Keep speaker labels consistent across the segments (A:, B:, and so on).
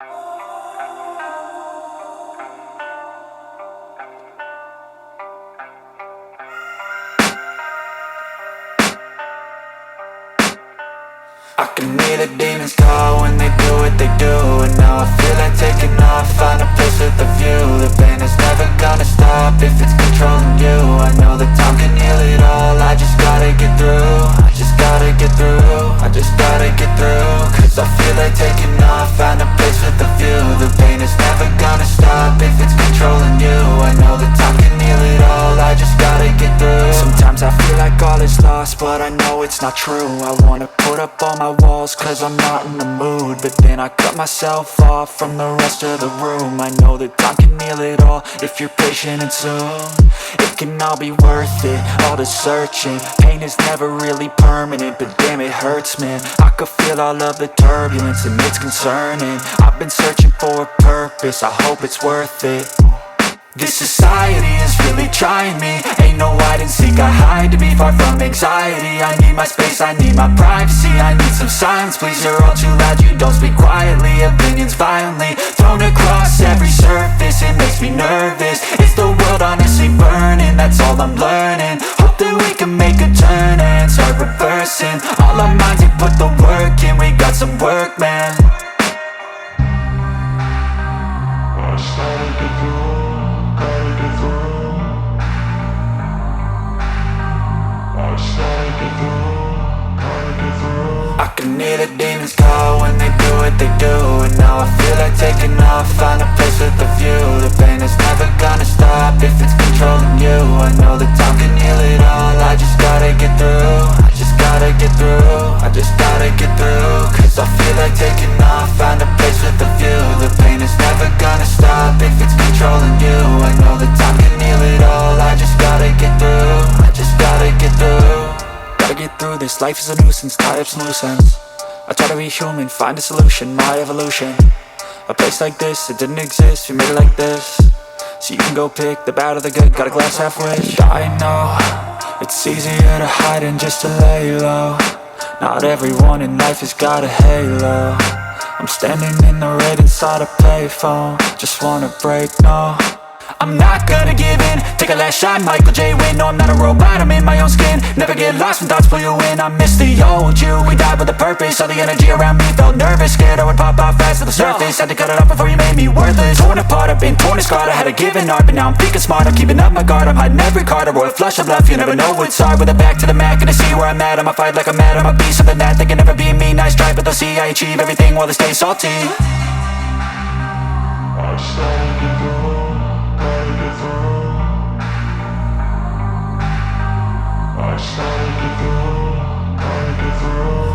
A: I can hear the demons call when they do what they do. And now I feel like taking off, find a place with a view. The pain is never gonna stop if it's controlling you. I know that time can heal it all, I just gotta get through. I just gotta get through, I just gotta get through. Cause I feel like taking off, find a place with a view. The pain is never gonna stop if it's controlling you. I know that time can heal it all, I just gotta get through. Sometimes I feel like all is lost, but I know it's not true. I wanna put up all my walls cause I'm not in the mood, but then I cut myself off from the rest of the room. I know that time can heal it all if you're patient and soon it can all be worth it, all the searching. Pain is never really permanent, but damn it hurts, man. I could feel all of the turbulence and it's concerning. I've been searching for a purpose, I hope it's worth it. This society is really trying me. Ain't no hide and seek, I hide to be far from anxiety. I need my space, I need my privacy. I need some silence, please, you're all too loud. You don't speak quietly, opinions violently thrown across every surface. It makes me nervous, it's the world honestly burning. That's all I'm learning, hope that we can make a turn and start reversing. All our minds, we put the work in, we got some work, man. I started to grow. I can hear the demons call when they do what they do. And now I feel like taking off, find a place with a view. The pain is never gonna stop if it's controlling you. I know that time can heal it all, I just gotta get through. I just gotta get through, I just gotta get through. Cause I feel like taking off, find a place with a view. The pain is never gonna stop if it's controlling you. I know that time can heal it all, I just gotta get through. I just gotta get through. Gotta get through this, life is a nuisance, tie up some loose ends. I try to be human, find a solution, my evolution. A place like this, it didn't exist, we made it like this. So you can go pick the bad or the good, got a glass half wish. I know, it's easier to hide than just to lay low. Not everyone in life has got a halo. I'm standing in the red inside a payphone, just wanna break, no. I'm not gonna give in, take a last shot, Michael J. Win. No, I'm not a robot, I'm in my own skin. Never get lost when thoughts pull you in. I miss the old you, we died with a purpose. All the energy around me felt nervous, scared I would pop off fast to the surface. Had to cut it off before you made me worthless. Torn apart, I've been torn and scarred. I had a given art, but now I'm thinking smart. I'm keeping up my guard, I'm hiding every card. A royal flush of love, you never know what's hard. With a back to the mat, gonna see where I'm at. I'ma fight like I'm mad, I'ma be something that they can never be me. Nice try, but they'll see I achieve everything while they stay salty. I started to grow.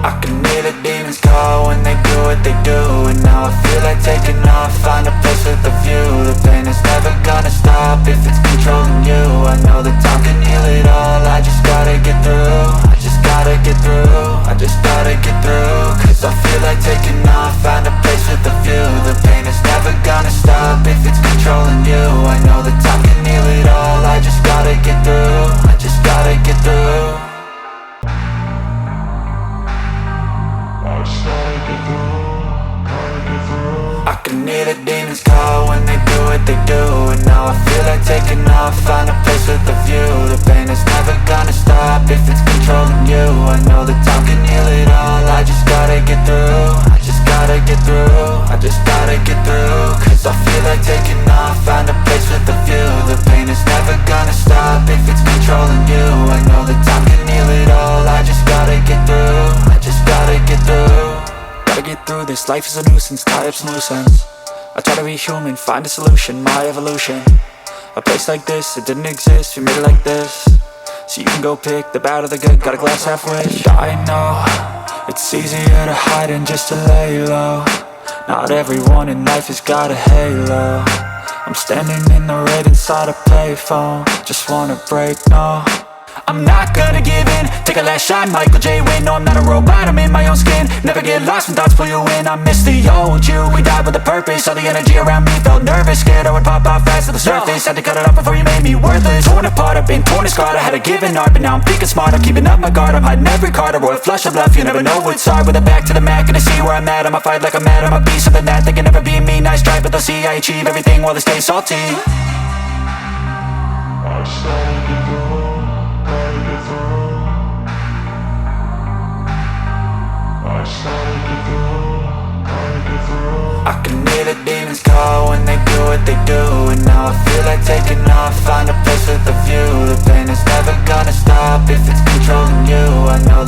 A: I can hear the demons call when they do what they do. And now I feel like taking off, find a place with a view. The pain is never gonna stop if it's controlling you. I know that time can heal it all, I just gotta get through. I just gotta get through, I just gotta get through. Cause I feel like taking off, find a place with a view. The pain is never gonna stop if it's controlling you. I know that time can heal it all, I just gotta get through. I just gotta get through. I can hear the demons call when they do what they do. And now I feel like taking off, find a place with a view. The pain is never gonna stop if it's controlling you. I know that time can heal it all, I just gotta get through. I just gotta get through, I just gotta get through. Cause I feel like taking off, find a place with a view. The pain is never gonna stop if it's controlling you. I know that time can heal it all, I just gotta get through. I just gotta get through. Gotta get through this, life is a nuisance, tie up some loose ends. I try to be human, find a solution, my evolution. A place like this, it didn't exist, we made it like this. So you can go pick the bad or the good, got a glass half wish. I know, it's easier to hide than just to lay low. Not everyone in life has got a halo. I'm standing in the red inside a payphone, just wanna break, no. I'm not gonna give in. Take a last shot, Michael J. Win. No, I'm not a robot, I'm in my own skin. Never get lost when thoughts pull you in. I miss the old you, we died with a purpose. All the energy around me felt nervous, scared I would pop out fast to the surface. Had to cut it off before you made me worthless. Torn apart, I've been torn and scarred. I had a given art, but now I'm thinking smart. I'm keeping up my guard, I'm hiding every card. A royal flush of love, you never know what's hard. With a back to the mat, gonna see where I'm at. I'ma fight like I'm mad, I'ma be something that they can never be me. Nice try, but they'll see I achieve everything while they stay salty.
B: I just gotta get through, gotta get through. I just gotta get through, gotta get through.
A: I can hear the demons call when they do what they do. And now I feel like taking off, find a place with a view. The pain is never gonna stop if it's controlling you. I know